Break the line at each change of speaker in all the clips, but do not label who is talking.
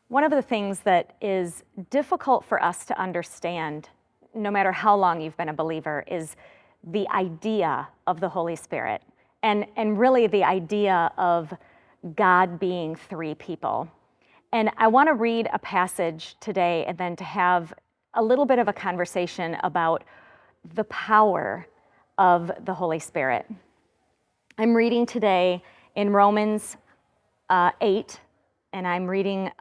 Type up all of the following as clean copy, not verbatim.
One of the things that is difficult for us to understand, no matter how long you've been a believer, is the idea of the Holy Spirit, and really the idea of God being three people. And I want to read a passage today and then to have a little bit of a conversation about the power of the Holy Spirit. I'm reading today in Romans 8, and I'm reading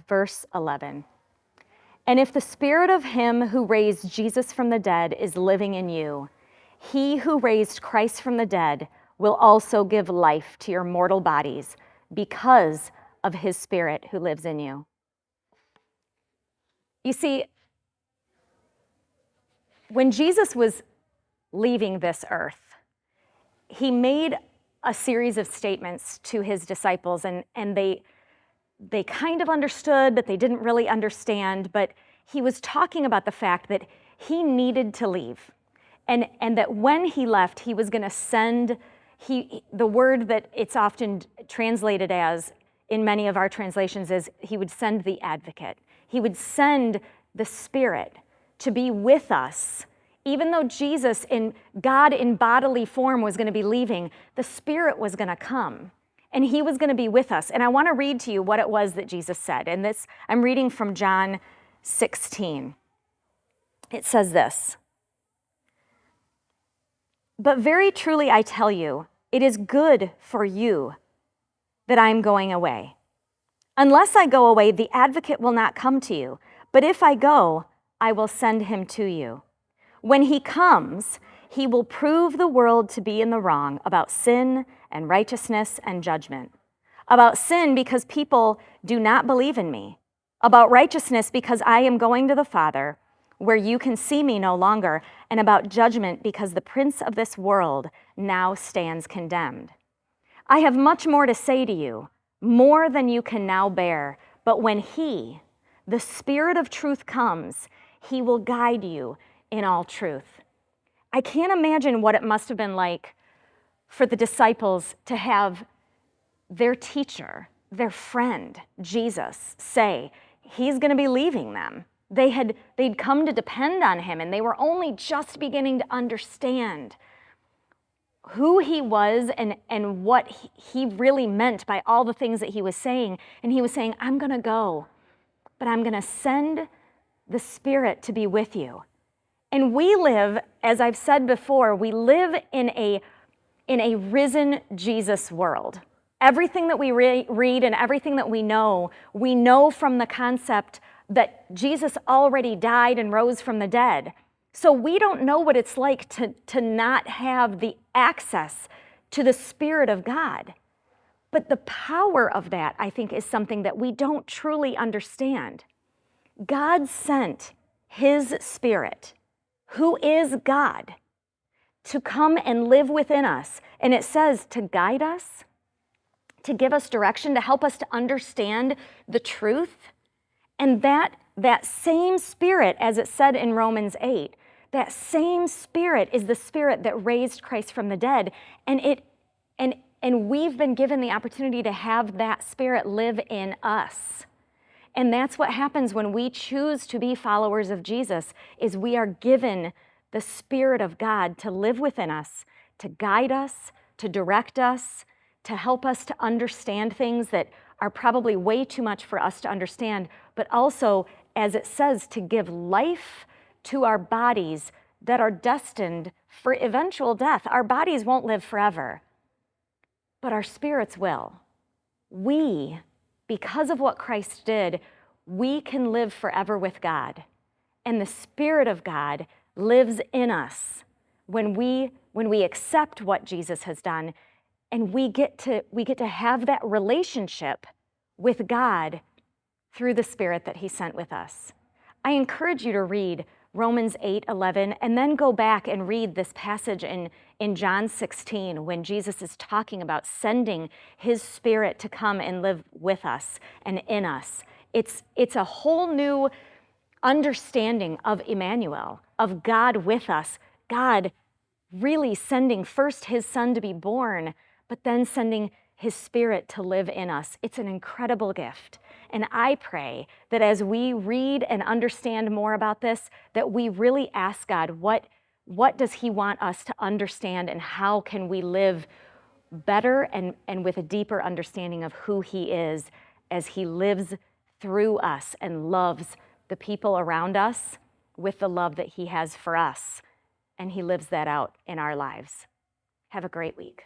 verse 11. And if the spirit of him who raised Jesus from the dead is living in you, he who raised Christ from the dead will also give life to your mortal bodies because of his Spirit who lives in you. You see, when Jesus was leaving this earth, he made a series of statements to his disciples, and they kind of understood, but they didn't really understand. But he was talking about the fact that he needed to leave, and that when he left, he was going to send, the word that it's often translated as in many of our translations is he would send the advocate. He would send the Spirit to be with us. Even though Jesus, God in bodily form, was going to be leaving, the Spirit was going to come, and he was going to be with us. And I want to read to you what it was that Jesus said. And this, I'm reading from John 16. It says this: "But very truly I tell you, it is good for you that I am going away. Unless I go away, the advocate will not come to you. But if I go, I will send him to you. When he comes, he will prove the world to be in the wrong about sin and righteousness and judgment. About sin, because people do not believe in me. About righteousness, because I am going to the Father, where you can see me no longer. And about judgment, because the prince of this world now stands condemned. I have much more to say to you, more than you can now bear. But when he, the Spirit of truth, comes, he will guide you in all truth." I can't imagine what it must have been like for the disciples to have their teacher, their friend, Jesus, say he's going to be leaving them. They'd come to depend on him, and they were only just beginning to understand who he was and what he really meant by all the things that he was saying. And he was saying, I'm going to go, but I'm going to send the Spirit to be with you. And we live, as I've said before, we live in a risen Jesus world. Everything that we read and everything that we know from the concept that Jesus already died and rose from the dead. So we don't know what it's like to not have the access to the Spirit of God. But the power of that, I think, is something that we don't truly understand. God sent his Spirit, who is God, to come and live within us. And it says to guide us, to give us direction, to help us to understand the truth. And that same Spirit, as it said in Romans 8, that same Spirit is the Spirit that raised Christ from the dead. And we've been given the opportunity to have that Spirit live in us. And that's what happens when we choose to be followers of Jesus, is we are given the Spirit of God to live within us, to guide us, to direct us, to help us to understand things that are probably way too much for us to understand, but also, as it says, to give life to our bodies that are destined for eventual death. Our bodies won't live forever, but our spirits will. We, because of what Christ did, we can live forever with God. And the Spirit of God lives in us when we accept what Jesus has done, and we get to have that relationship with God through the Spirit that he sent with us. I encourage you to read Romans 8:11, and then go back and read this passage in John 16 when Jesus is talking about sending his Spirit to come and live with us and in us. It's a whole new understanding of Emmanuel, of God with us, God really sending first his Son to be born, but then sending His Spirit to live in us. It's an incredible gift. And I pray that as we read and understand more about this, that we really ask God, what does He want us to understand, and how can we live better and with a deeper understanding of who He is as He lives through us and loves the people around us with the love that He has for us. And He lives that out in our lives. Have a great week.